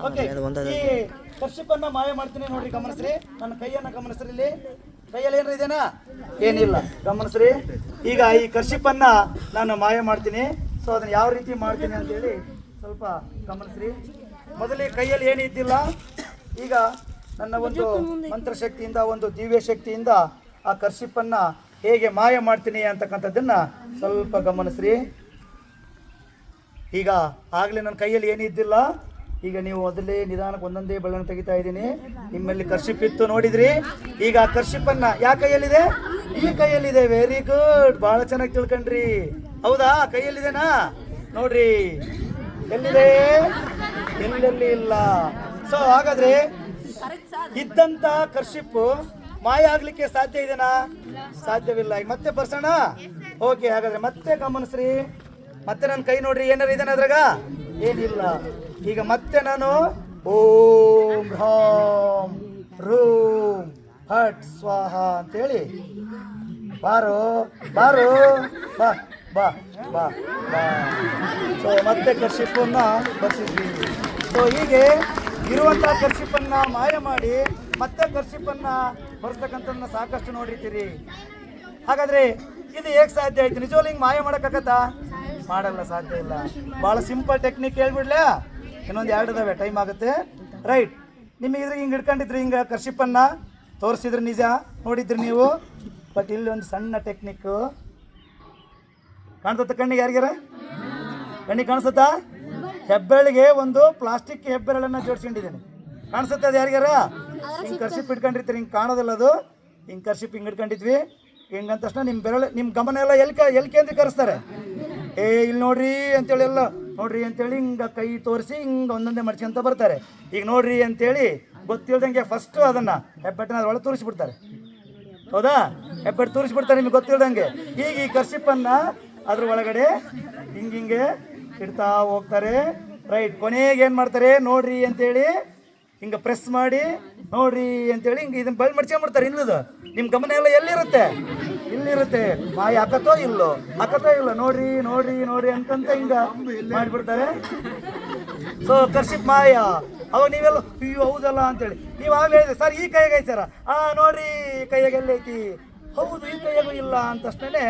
Okay, ಈ ಕರ್ಷಿಪನ್ನ ಮಾಯ ಮಾಡ್ತೀನಿ ನೋಡ್ರಿ, ಗಮನಿಸ್ರಿ. ನನ್ನ ಕೈಯನ್ನ ಗಮನಿಸ್ರಿ. ಇಲ್ಲಿ ಕೈಯಲ್ಲಿ ಏನ್ರ ಇದೇನಾ? ಏನಿಲ್ಲ, ಗಮನಿಸ್ರಿ. ಈಗ ಈ ಕರ್ಷಿಪನ್ನ ನಾನು ಮಾಯ ಮಾಡ್ತೀನಿ. ಸೊ ಅದನ್ನ ಯಾವ ರೀತಿ ಮಾಡ್ತೀನಿ ಅಂತೇಳಿ ಸ್ವಲ್ಪ ಗಮನಿಸ್ರಿ. ಮೊದಲೇ ಕೈಯಲ್ಲಿ ಏನು ಇದ್ದಿಲ್ಲ, ಈಗ ನನ್ನ ಒಂದು ಮಂತ್ರಶಕ್ತಿಯಿಂದ, ಒಂದು ದಿವ್ಯ ಶಕ್ತಿಯಿಂದ ಆ ಕರ್ಷಿಪನ್ನ ಹೇಗೆ ಮಾಯ ಮಾಡ್ತೀನಿ ಅಂತಕ್ಕಂಥದ್ದನ್ನ ಸ್ವಲ್ಪ ಗಮನಿಸ್ರಿ. ಈಗ ಆಗಲೇ ನನ್ನ ಕೈಯಲ್ಲಿ ಏನಿದ್ದಿಲ್ಲ, ಈಗ ನೀವು ಮೊದಲೇ ನಿಧಾನಕ್ಕೆ ಒಂದೊಂದೇ ಬೆಳ್ಳನ್ನು ತೆಗಿತಾ ಇದ್ದೀನಿ. ನಿಮ್ಮಲ್ಲಿ ಕರ್ಷಿಪ್ ಇತ್ತು ನೋಡಿದ್ರಿ. ಈಗ ಆ ಕರ್ಷಿಪನ್ನ ಯಾವ ಕೈಯಲ್ಲಿದೆ? ಈ ಕೈಯಲ್ಲಿದೆ. ವೆರಿ ಗುಡ್, ಬಹಳ ಚೆನ್ನಾಗಿ ತಿಳ್ಕೊಂಡ್ರಿ. ಹೌದಾ? ಕೈಯಲ್ಲಿದೆನಾ? ನೋಡ್ರಿ, ಎಲ್ಲಿದೆ? ಎಲ್ಲೆಲ್ಲಿ ಇಲ್ಲ. ಸೊ ಹಾಗಾದ್ರೆ ಇದ್ದಂತ ಕರ್ಷಿಪ್ಪು ಮಾಯ ಆಗ್ಲಿಕ್ಕೆ ಸಾಧ್ಯ ಇದೆನಾ? ಸಾಧ್ಯವಿಲ್ಲ. ಈಗ ಮತ್ತೆ ಬರ್ಸೋಣ. ಓಕೆ, ಹಾಗಾದ್ರೆ ಮತ್ತೆ ಗಮನಿಸ್ರಿ. ಮತ್ತೆ ನನ್ನ ಕೈ ನೋಡ್ರಿ, ಏನಾರು ಇದೇನ ಅದ್ರಾಗ? ಏನಿಲ್ಲ. ಈಗ ಮತ್ತೆ ನಾನು ಓಂ ಹ್ರಾಂ ರೂಂ ಹಟ್ ಸ್ವಾಹ ಅಂತೇಳಿ ಬಾರೋ ಬಾರೋ ಬಾ ಬಾ ಬಾ ಬಾ. ಸೊ ಮತ್ತೆ ಕರ್ಷಿಪನ್ನ ಬರ್ಸಿದ್ವಿ. ಸೊ ಹೀಗೆ ಇರುವಂಥ ಕರ್ಷಿಪನ್ನ ಮಾಯ ಮಾಡಿ ಮತ್ತೆ ಕರ್ಷಿಪನ್ನ ಬರ್ಸ್ತಕ್ಕಂಥದ್ದನ್ನ ಸಾಕಷ್ಟು ನೋಡಿರ್ತೀರಿ. ಹಾಗಾದ್ರೆ ಇದು ಹೇಗೆ ಸಾಧ್ಯ ಆಯ್ತು? ನಿಜವಾಗ್ಲೂ ಹಿಂಗೆ ಮಾಯ ಮಾಡೋಕ್ಕಾಗತ್ತಾ? ಮಾಡಲ್ಲ, ಸಾಧ್ಯ ಇಲ್ಲ. ಭಾಳ ಸಿಂಪಲ್ ಟೆಕ್ನಿಕ್ ಹೇಳ್ಬಿಡ್ಲಾ? ಇನ್ನೊಂದು 2 ಇದಾವೆ, ಟೈಮ್ ಆಗುತ್ತೆ. ರೈಟ್, ನಿಮಗೆ ಇದ್ರಿಗೆ ಹಿಂಗೆ ಹಿಡ್ಕೊಂಡಿದ್ರಿ, ಹಿಂಗೆ ಕರ್ಷಿಪನ್ನ ತೋರಿಸಿದ್ರಿ, ನಿಜ ನೋಡಿದ್ರಿ ನೀವು. ಬಟ್ ಇಲ್ಲಿ ಒಂದು ಸಣ್ಣ ಟೆಕ್ನಿಕ್ಕು ಕಾಣ್ತತ್ತ ಕಣ್ಣಿಗೆ? ಯಾರಿಗಾರ ಕಣ್ಣಿಗೆ ಕಾಣಿಸುತ್ತಾ? ಹೆಬ್ಬೆರಳಿಗೆ ಒಂದು ಪ್ಲಾಸ್ಟಿಕ್ ಹೆಬ್ಬೆರಳನ್ನು ಜೋಡಿಸ್ಕೊಂಡಿದ್ದೇನೆ, ಕಾಣಿಸುತ್ತೆ ಅದು ಯಾರಿಗಾರ? ಹಿಂಗೆ ಕರ್ಷಿಪ್ ಇಟ್ಕೊಂಡಿರ್ತೀರಿ, ಹಿಂಗೆ ಕಾಣೋದಿಲ್ಲ ಅದು. ಹಿಂಗೆ ಕರ್ಷಿಪ್ ಹಿಂಗೆ ಇಟ್ಕೊಂಡಿದ್ವಿ. ಹಿಂಗಂದ ತಕ್ಷಣ ನಿಮ್ಮ ಬೆರಳು, ನಿಮ್ಮ ಗಮನ ಎಲ್ಲ ಎಲ್ಲಿ ಕೇಂದ್ರೀಕರಿಸ್ತಾರೆ? ಇಲ್ಲಿ ನೋಡ್ರಿ ಅಂತೇಳಿ, ಎಲ್ಲ ನೋಡ್ರಿ ಅಂತೇಳಿ ಹಿಂಗೆ ಕೈ ತೋರಿಸಿ ಹಿಂಗೆ ಒಂದೊಂದೇ ಮಡ್ಸ್ಕೊಂತ ಬರ್ತಾರೆ. ಈಗ ನೋಡ್ರಿ ಅಂತೇಳಿ ಗೊತ್ತಿಲ್ದಂಗೆ ಫಸ್ಟು ಅದನ್ನು ಹೆಬ್ಬೆಟ್ಟನ ಅದ್ರೊಳಗೆ ತೋರಿಸ್ಬಿಡ್ತಾರೆ. ಹೌದಾ? ಹೆಬ್ಬೆಟ್ಟು ತೋರಿಸ್ಬಿಡ್ತಾರೆ ನಿಮಗೆ ಗೊತ್ತಿಲ್ದಂಗೆ. ಈಗ ಈ ಕರ್ಷಿಪನ್ನು ಅದ್ರ ಒಳಗಡೆ ಹಿಂಗೆ ಇಡ್ತಾ ಹೋಗ್ತಾರೆ. ರೈಟ್, ಕೊನೆಗೆ ಏನು ಮಾಡ್ತಾರೆ? ನೋಡ್ರಿ ಅಂತೇಳಿ ಹಿಂಗೆ ಪ್ರೆಸ್ ಮಾಡಿ ನೋಡ್ರಿ ಅಂತೇಳಿ ಹಿಂಗೆ ಇದನ್ನು ಬಳ್ಳಿ ಮಡ್ಸ್ಕೊಂಡ್ಬಿಡ್ತಾರೆ. ಇಲ್ಲದು ನಿಮ್ಮ ಗಮನ ಎಲ್ಲ ಎಲ್ಲಿರುತ್ತೆ? ಇಲ್ಲಿರುತ್ತೆ. ಮಾಯ ಹಾಕತ್ತೋ ಇಲ್ಲೋ? ಹಾಕತ್ತೋ ಇಲ್ಲ? ನೋಡ್ರಿ ನೋಡ್ರಿ ನೋಡ್ರಿ ಅಂತಂತ ಹಿಂಗೆ ಮಾಡಿಬಿಡ್ತಾರೆ. ಸೊ ಕರ್ಷಿಪ್ ಮಾಯ. ಅವಾಗ ನೀವೆಲ್ಲ ಅಯ್ಯೋ ಹೌದಲ್ಲ ಅಂತೇಳಿ ನೀವು ಆಗಲೇ ಹೇಳಿದ್ರೆ, ಸರ್ ಈ ಕೈಯಾಗ ಐತೆ ಸರ, ನೋಡ್ರಿ ಕೈಯಾಗ ಎಲ್ಲೈತಿ, ಹೌದು ಈ ಕೈಯಾಗೂ ಇಲ್ಲ ಅಂತಷ್ಟೇ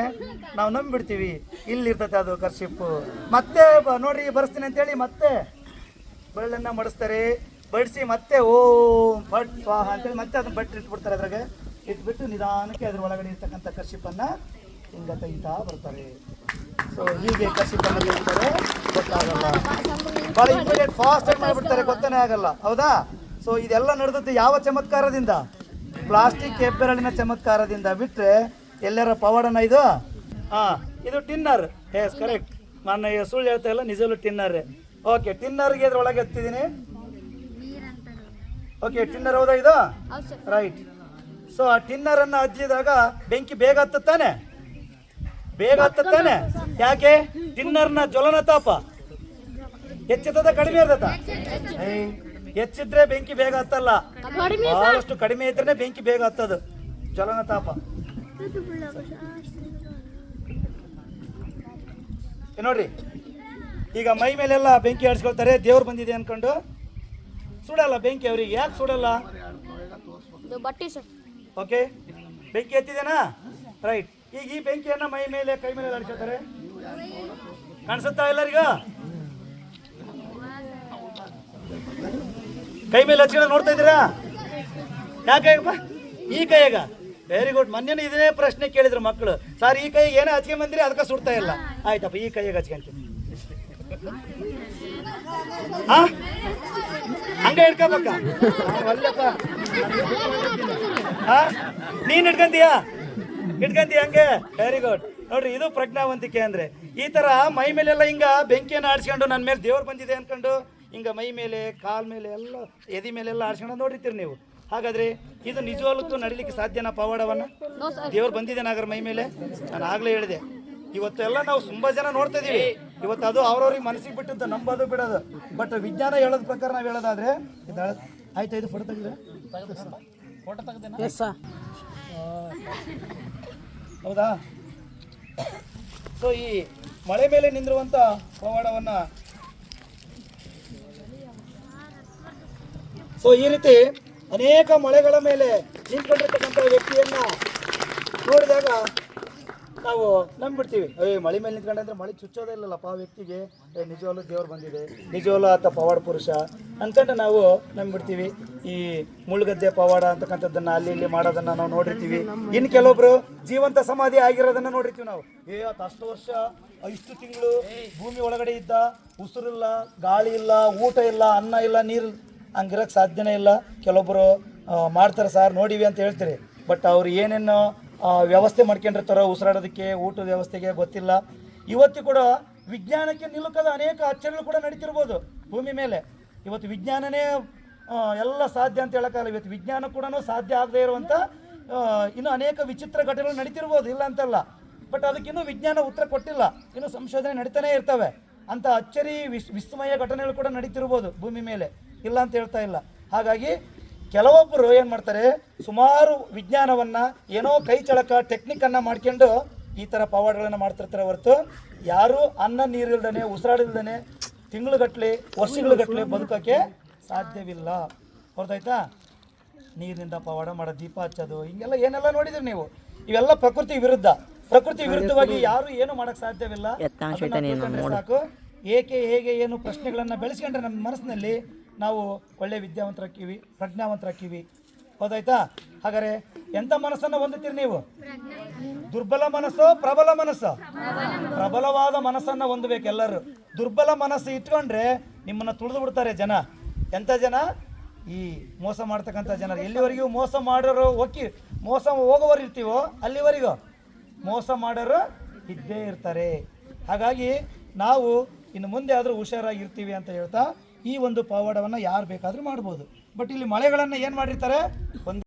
ನಾವು ನಂಬಿಬಿಡ್ತೀವಿ. ಇಲ್ಲಿರ್ತೈತೆ ಅದು ಕರ್ಷಿಪ್ಪು. ಮತ್ತೆ ನೋಡ್ರಿ ಬರ್ಸ್ತೀನಿ ಅಂತೇಳಿ ಮತ್ತೆ ಬೆಳ್ಳನ್ನು ಮಡಿಸ್ತಾರೆ. ಬಡಿಸಿ ಮತ್ತೆ ಓಂ ಭಟ್ ಸ್ವಾಹ ಅಂತೇಳಿ ಮತ್ತೆ ಅದನ್ನ ಬಟ್ ಇಟ್ಬಿಡ್ತಾರೆ. ಅದ್ರಾಗ ಇಟ್ಬಿಟ್ಟು ನಿಧಾನಕ್ಕೆ ಅದ್ರ ಒಳಗಡೆ ಇರ್ತಕ್ಕಂಥ ಕರ್ಷಿಪನ್ನು ಹಿಂಗೆ ತೆಗಿತಾ ಬರ್ತಾರೆ. ಸೊ ಹೀಗೆ ಕರ್ಷಿಪನ್ನು ತೆಗಿತಾರೆ, ಗೊತ್ತಾಗಲ್ಲ. ಭಾಳ ಇಂಪಾರ್ಟೆಂಟ್, ಫಾಸ್ಟಾಗಿ ಮಾಡಿಬಿಡ್ತಾರೆ, ಗೊತ್ತನೇ ಆಗಲ್ಲ. ಹೌದಾ? ಸೊ ಇದೆಲ್ಲ ನಡೆದದ್ದು ಯಾವ ಚಮತ್ಕಾರದಿಂದ? ಪ್ಲಾಸ್ಟಿಕ್ ಹೆಬ್ಬೆರಳಿನ ಚಮತ್ಕಾರದಿಂದ. ಬಿಟ್ಟರೆ ಎಲ್ಲರ ಪವಾಡನ ಇದು? ಇದು ಟಿನ್ನರ್. S, correct. ನಾನು ಸುಳ್ಳು ಹೇಳ್ತಾ ಇಲ್ಲ, ನಿಜವೂ ಟಿನ್ನರ್. ಓಕೆ, ಟಿನ್ನರ್ಗೆ ಇದ್ರೊಳಗೆ ಎತ್ತಿದ್ದೀನಿ. ಓಕೆ, ಟಿನ್ನರ್ ಹೌದಾ ಇದು? ರೈಟ್. ಸೊ ಆ ಟಿನ್ನರನ್ನು ಹಚ್ಚಿದಾಗ ಬೆಂಕಿ ಬೇಗ ಹತ್ತುತ್ತಾನೆ? ಬೇಗ ಹತ್ತುತ್ತಾನೆ. ಯಾಕೆ? ಟಿನ್ನರ್ನ ಜ್ವಲನ ತಾಪ ಹೆಚ್ಚಿತದ ಕಡಿಮೆ ಇರ್ತದ? ಹೆಚ್ಚಿದ್ರೆ ಬೆಂಕಿ ಬೇಗ ಹತ್ತಲ್ಲ, ಬಹಳಷ್ಟು ಕಡಿಮೆ ಇದ್ರೆ ಬೆಂಕಿ ಬೇಗ ಹತ್ತದು, ಜ್ವಲನ ತಾಪ. ನೋಡ್ರಿ, ಈಗ ಮೈ ಮೇಲೆಲ್ಲ ಬೆಂಕಿ ಹಚ್ಕೊಳ್ತಾರೆ, ದೇವ್ರು ಬಂದಿದೆ ಅನ್ಕೊಂಡು. ಸುಡಲ್ಲ ಬೆಂಕಿ ಅವ್ರಿಗೆ. ಯಾಕೆ ಸುಡಲ್ಲ? ಓಕೆ, ಬೆಂಕಿ ಎತ್ತಿದೇನಾ? ರೈಟ್. ಈಗ ಈ ಬೆಂಕಿಯನ್ನು ಮೈ ಮೇಲೆ ಕೈ ಮೇಲೆ ಹಚ್ಕೊಳ್ತಾರೆ, ಕಾಣಿಸುತ್ತಾ ಎಲ್ಲರಿಗೂ? ಕೈ ಮೇಲೆ ಹಚ್ಕೊಂಡು ನೋಡ್ತಾ ಇದ್ದೀರಾ? ಯಾಕಪ್ಪ ಈ ಕೈಯಾಗ? Very good. ಮೊನ್ನೆ ಇದೇ ಪ್ರಶ್ನೆ ಕೇಳಿದ್ರು ಮಕ್ಕಳು, ಸರ್ ಈ ಕೈಗೆ ಏನೇ ಹಚ್ಕೊಂಡ್ ಬಂದಿರಿ ಅದಕ್ಕೆ ಸುಡ್ತಾ ಇಲ್ಲ. ಆಯ್ತಪ್ಪ, ಈ ಕೈಯಾಗ ಹಚ್ಕೊಂತೀನಿ. ಹಂಗೆ ಇಟ್ಕೋಬೇಕ? ನೀನ್ ಇಟ್ಕೊಂತೀಯ ಹಂಗೆ? Very good. ನೋಡ್ರಿ, ಇದು ಪ್ರಜ್ಞಾವಂತಿಕೆ ಅಂದ್ರೆ. ಈ ತರ ಮೈ ಮೇಲೆಲ್ಲ ಹಿಂಗ ಬೆಂಕಿಯನ್ನು ಆಡ್ಸ್ಕೊಂಡು ನನ್ನ ಮೇಲೆ ದೇವ್ರು ಬಂದಿದೆ ಅನ್ಕೊಂಡು ಹಿಂಗ ಮೈ ಮೇಲೆ, ಕಾಲ್ ಮೇಲೆ ಎಲ್ಲ, ಎದಿ ಮೇಲೆಲ್ಲ ಆಡ್ಸ್ಕೊಂಡು ನೋಡಿರ್ತೀರಿ ನೀವು. ಹಾಗಾದ್ರೆ ಇದು ನಿಜವಾಗ್ಲೂ ನಡಿಲಿಕ್ಕೆ ಸಾಧ್ಯನಾ? ಪವಾಡವನ್ನ ದೇವ್ರು ಬಂದಿದೆ ನಾಗರ ಮೈ ಮೇಲೆ? ನಾನು ಆಗ್ಲೇ ಹೇಳಿದೆ, ಇವತ್ತೆಲ್ಲ ನಾವು ತುಂಬಾ ಜನ ನೋಡ್ತಾ ಇದೀವಿ. ಇವತ್ತು ಅದು ಅವ್ರವ್ರಿಗೆ ಮನಸ್ಸಿಗೆ ಬಿಟ್ಟಿದ್ದು, ನಂಬೋದು ಬಿಡೋದು. ಬಟ್ ವಿಜ್ಞಾನ ಹೇಳೋದ್ ಪ್ರಕಾರ ನಾವು ಹೇಳೋದಾದ್ರೆ ಆಯ್ತಾ? ಇದು ಫೋಟೋ ತೆಗೆದ್ರೆ ಹೌದಾ? ಸೊ ಈ ಮಳೆ ಮೇಲೆ ನಿಂದಿರುವಂತ ಪವಾಡವನ್ನ ಸೊ ಈ ರೀತಿ ಅನೇಕ ಮಳೆಗಳ ಮೇಲೆ ನಿಂತ್ಕೊಂಡಿರ್ತಕ್ಕಂಥ ವ್ಯಕ್ತಿಯನ್ನ ನೋಡಿದಾಗ ನಾವು ನಂಬಿಡ್ತೀವಿ, ಮಳೆ ಮೇಲೆ ನಿಂತ್ಕೊಂಡ್ರೆ ಮಳೆ ಚುಚ್ಚೋದೇ ಇಲ್ಲಲ್ಲಪ್ಪ ಆ ವ್ಯಕ್ತಿಗೆ, ನಿಜವಾಗ್ಲೂ ದೇವ್ರು ಬಂದಿದೆ, ನಿಜವಾಗ್ಲೂ ಆತ ಪವಾಡ ಪುರುಷ ಅಂದ್ಕೊಂಡು ನಾವು ನಂಬಿಡ್ತೀವಿ. ಈ ಮುಳ್ಳುಗದ್ದೆ ಪವಾಡ ಅಂತಕ್ಕಂಥದ್ದನ್ನ ಅಲ್ಲಿ ಇಲ್ಲಿ ಮಾಡೋದನ್ನ ನಾವು ನೋಡಿರ್ತೀವಿ. ಇನ್ನು ಕೆಲವೊಬ್ರು ಜೀವಂತ ಸಮಾಧಿ ಆಗಿರೋದನ್ನ ನೋಡಿರ್ತೀವಿ ನಾವು. ಆತ ಅಷ್ಟು ವರ್ಷ ಇಷ್ಟು ತಿಂಗಳು ಭೂಮಿ ಒಳಗಡೆ ಇದ್ದ, ಉಸಿರಿಲ್ಲ, ಗಾಳಿ ಇಲ್ಲ, ಊಟ ಇಲ್ಲ, ಅನ್ನ ಇಲ್ಲ, ನೀರು, ಹಂಗಿರಕ್ಕೆ ಸಾಧ್ಯನೇ ಇಲ್ಲ. ಕೆಲವೊಬ್ಬರು ಮಾಡ್ತಾರೆ ಸರ್, ನೋಡಿವಿ ಅಂತ ಹೇಳ್ತೀರಿ. ಬಟ್ ಅವ್ರು ಏನೇನು ವ್ಯವಸ್ಥೆ ಮಾಡ್ಕೊಂಡಿರ್ತಾರೋ ಉಸಿರಾಡೋದಕ್ಕೆ, ಊಟದ ವ್ಯವಸ್ಥೆಗೆ ಗೊತ್ತಿಲ್ಲ. ಇವತ್ತು ಕೂಡ ವಿಜ್ಞಾನಕ್ಕೆ ನಿಲುಕದ ಅನೇಕ ಆಶ್ಚರ್ಯಗಳು ಕೂಡ ನಡೀತಿರ್ಬೋದು ಭೂಮಿ ಮೇಲೆ. ಇವತ್ತು ವಿಜ್ಞಾನನೇ ಎಲ್ಲ ಸಾಧ್ಯ ಅಂತ ಹೇಳೋಕ್ಕಾಗಲ್ಲ. ಇವತ್ತು ವಿಜ್ಞಾನ ಕೂಡ ಸಾಧ್ಯ ಆಗದೇ ಇರುವಂಥ ಇನ್ನೂ ಅನೇಕ ವಿಚಿತ್ರ ಘಟನೆಗಳು ನಡೀತಿರ್ಬೋದು, ಇಲ್ಲ ಅಂತಲ್ಲ. ಬಟ್ ಅದಕ್ಕಿನ್ನೂ ವಿಜ್ಞಾನ ಉತ್ತರ ಕೊಟ್ಟಿಲ್ಲ. ಇನ್ನೂ ಸಂಶೋಧನೆ ನಡೀತಾನೆ ಇರ್ತವೆ. ಅಂಥ ಅಚ್ಚರಿ ವಿಸ್ಮಯ ಘಟನೆಗಳು ಕೂಡ ನಡೀತಿರ್ಬೋದು ಭೂಮಿ ಮೇಲೆ, ಇಲ್ಲ ಅಂತ ಹೇಳ್ತಾ ಇಲ್ಲ. ಹಾಗಾಗಿ ಕೆಲವೊಬ್ಬರು ಏನು ಮಾಡ್ತಾರೆ, ಸುಮಾರು ವಿಜ್ಞಾನವನ್ನು ಏನೋ ಕೈ ಚಳಕ ಟೆಕ್ನಿಕನ್ನು ಮಾಡ್ಕೊಂಡು ಈ ಥರ ಪವಾಡಗಳನ್ನು ಮಾಡ್ತಿರ್ತಾರೆ ಹೊರತು ಯಾರೂ ಅನ್ನ ನೀರಿಲ್ದೇ, ಉಸಿರಾಡಿಲ್ದೇ ತಿಂಗಳುಗಟ್ಟಲೆ, ವರ್ಷಗಳುಗಟ್ಟಲೆ ಬದುಕೋಕ್ಕೆ ಸಾಧ್ಯವಿಲ್ಲ. ಹೊರತಾಯ್ತಾ? ನೀರಿನಿಂದ ಪವಾಡ ಮಾಡೋ, ದೀಪ ಹಚ್ಚೋದು, ಹಿಂಗೆಲ್ಲ ಏನೆಲ್ಲ ನೋಡಿದ್ರಿ ನೀವು. ಇವೆಲ್ಲ ಪ್ರಕೃತಿ ವಿರುದ್ಧವಾಗಿ ಯಾರು ಏನು ಮಾಡೋಕ್ಕೆ ಸಾಧ್ಯವಿಲ್ಲ. ಸಾಕು. ಏಕೆ, ಹೇಗೆ, ಏನು ಪ್ರಶ್ನೆಗಳನ್ನು ಬೆಳೆಸ್ಕೊಂಡ್ರೆ ನಮ್ಮ ಮನಸ್ಸಿನಲ್ಲಿ ನಾವು ಒಳ್ಳೆ ವಿದ್ಯಾವಂತರಾಗ್ತೀವಿ, ಪ್ರಜ್ಞಾವಂತರಾಗ್ತೀವಿ. ಹೌದಾಯ್ತಾ? ಹಾಗಾದರೆ ಎಂಥ ಮನಸ್ಸನ್ನು ಹೊಂದುತ್ತೀರಿ ನೀವು? ದುರ್ಬಲ ಮನಸ್ಸು, ಪ್ರಬಲ ಮನಸ್ಸು? ಪ್ರಬಲವಾದ ಮನಸ್ಸನ್ನು ಹೊಂದಬೇಕು ಎಲ್ಲರೂ. ದುರ್ಬಲ ಮನಸ್ಸು ಇಟ್ಕೊಂಡ್ರೆ ನಿಮ್ಮನ್ನು ತುಳಿದು ಬಿಡ್ತಾರೆ ಜನ. ಎಂಥ ಜನ? ಈ ಮೋಸ ಮಾಡ್ತಕ್ಕಂಥ ಜನರು. ಎಲ್ಲಿವರೆಗೂ ಮೋಸ ಮಾಡೋರು ಮೋಸ ಹೋಗೋವರು ಇರ್ತೀವೋ ಅಲ್ಲಿವರೆಗೂ ಮೋಸ ಮಾಡೋರು ಇದ್ದೇ ಇರ್ತಾರೆ. ಹಾಗಾಗಿ ನಾವು ಇನ್ನು ಮುಂದೆ ಆದರೂ ಹುಷಾರಾಗಿರ್ತೀವಿ ಅಂತ ಹೇಳ್ತಾ ಈ ಒಂದು ಪವಾಡವನ್ನು ಯಾರು ಬೇಕಾದರೂ ಮಾಡ್ಬೋದು. ಬಟ್ ಇಲ್ಲಿ ಮಳೆಗಳನ್ನು ಏನು ಮಾಡಿರ್ತಾರೆ, ಒಂದು